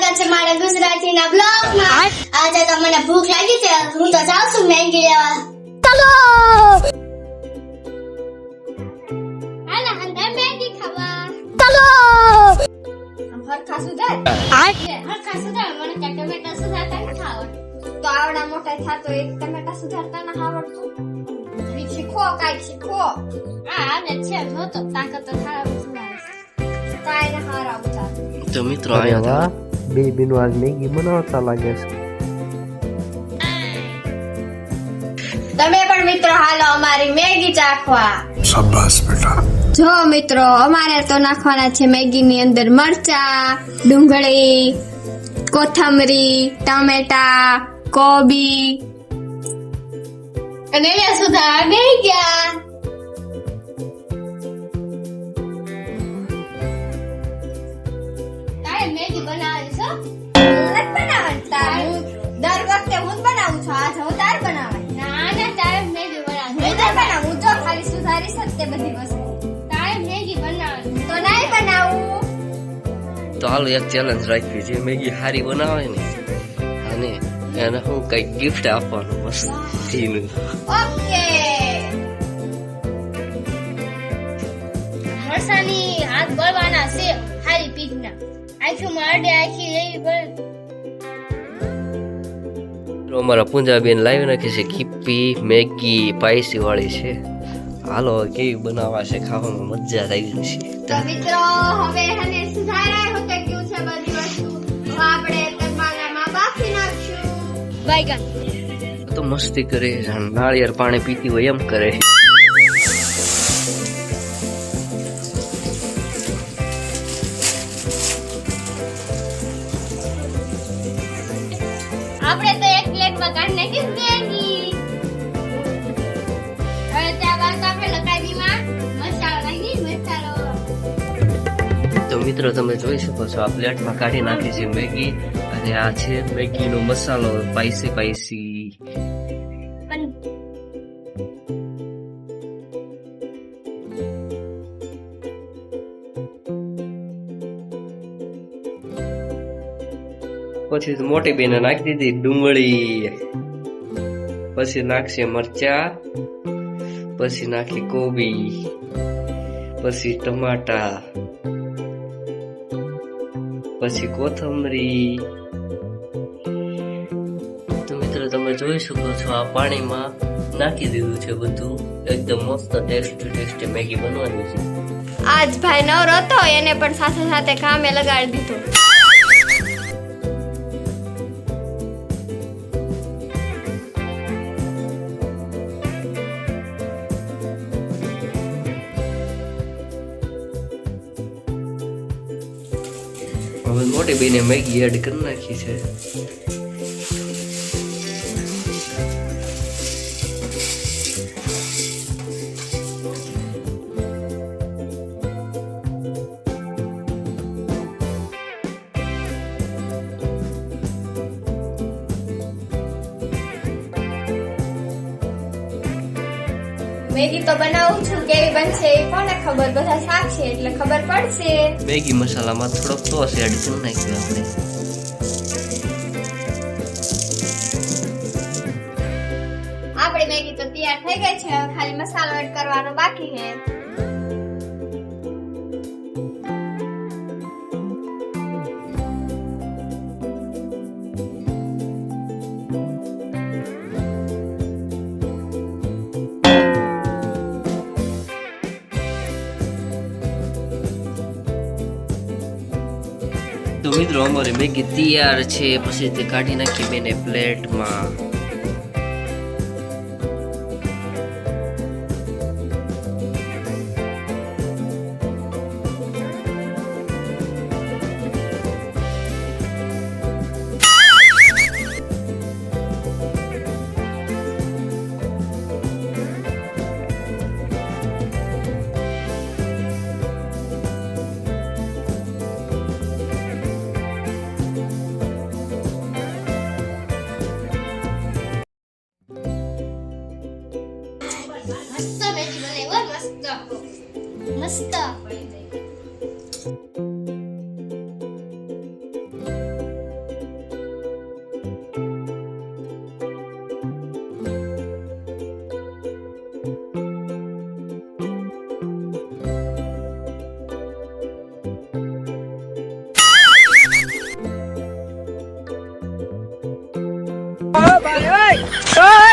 સ્વાગત છે મારા ગુજરાતીના બ્લોગમાં। આજે તો મને ભૂખ લાગી છે, હું તો જાઉં છું મેગી લેવા। ચલો હાલા અંદર મેગી ખાવા। ચલો હરખા સુધાર મને કે ટમેટા સુધારતા નથી આવડતું। તો આવડા મોટા થાતો એક ટમેટા સુધારતા ન આવડતું? શીખો કાઈ શીખો। આવડે છે જો તો તાકાત તો થારા કાઈ ન હારા ઉતાર। તો મિત્રો આયા હતા બેબીનું આજ મેગી બનાવતા લાગે છે। તમે પણ મિત્રો હાલો અમારી મેગી ચાખવા। શાબાશ બેટા। જો મિત્રો અમારે તો નાખવાના છે મેગી ની અંદર મરચા, ડુંગળી, કોથમરી, ટમેટા, કોબી અને એ સુધા બે ગયા। મેગી બનાવવાની છો? નથી બનાવવાની, દર વખતે હું જ બનાવું છું, આજ હું તાર બનાવવાની। ના તારે મેગી બનાવવાની, હું તાર બનાવું જો ખાલી સુધારી શકતે બધી વસ્તુ। તારે મેગી બનાવવાની તો નહીં બનાવું। તો હાલો એક ચેલેન્જ રાખવી છે, મેગી હારી બનાવે ને અને એને હું કઈ ગિફ્ટ આપવાનું મસ્ત થીનું। ઓકે મરસાની હાથ બળવાના છે હારી પીકના। આખી મારડે આખી એવી બળ અમારા પૂંજાબેન લાવી નાખી છે ખીપ્પી મેગી સ્પાઈસી વાળી છે। હાલો કેવી બનાવવા છે, ખાવામાં મજા આવી જશે। તો મિત્રો હવે હને સુધારા હોતે ગયું છે બધી વસ્તુ, તો આપણે તરમાલામાં બાફી નાખશું। બાયગન તો મસ્તી કરે, નાળિયેર પાણી પીતી હોય એમ કરે। આપણે તો એક પ્લેટમાં કાઢી નાખી મેગી। હવે ત્યાં બાદ આપણે લગાવીમાં મસાલો નાખી મસાલો। તો મિત્રો તમે જોઈ શકો છો આ પ્લેટમાં કાઢી નાખી છે મેગી અને આ છે મેગીનો મસાલો સ્પાઈસી। પણ પછી મોટી બેને નાખી દીધી ડુંગળી, પછી નાખશે મરચા, પછી નાખી કોબી, પછી ટમાટા, પછી કોથમરી। તો મિત્રો તમે જોઈ શકો છો આ પાણીમાં નાખી દીધું છે બધું, એકદમ મસ્ત ટેસ્ટી મેગી બનવાની છે। આજ ભાઈ નવરો હતો, એને પણ સાથે સાથે કામે લગાડી દીધું। હવે મોટી બેને મેગી એડ કરી નાખી છે। મેગી તો બનાવું છું, કેવી બનશે એ કોને ખબર, બધા શાક છે એટલે ખબર પડશે। મેગી મસાલામાં થોડોક સોસ એડ કરી નાખ્યો આપણે। આપણી મેગી તો તૈયાર થઈ ગઈ છે, હવે ખાલી મસાલો એડ કરવાનો બાકી છે। તો મિત્રો અમારી મેગી તૈયાર છે, પછી તે કાઢી નાખી બેને પ્લેટમાં। મસ્ત આ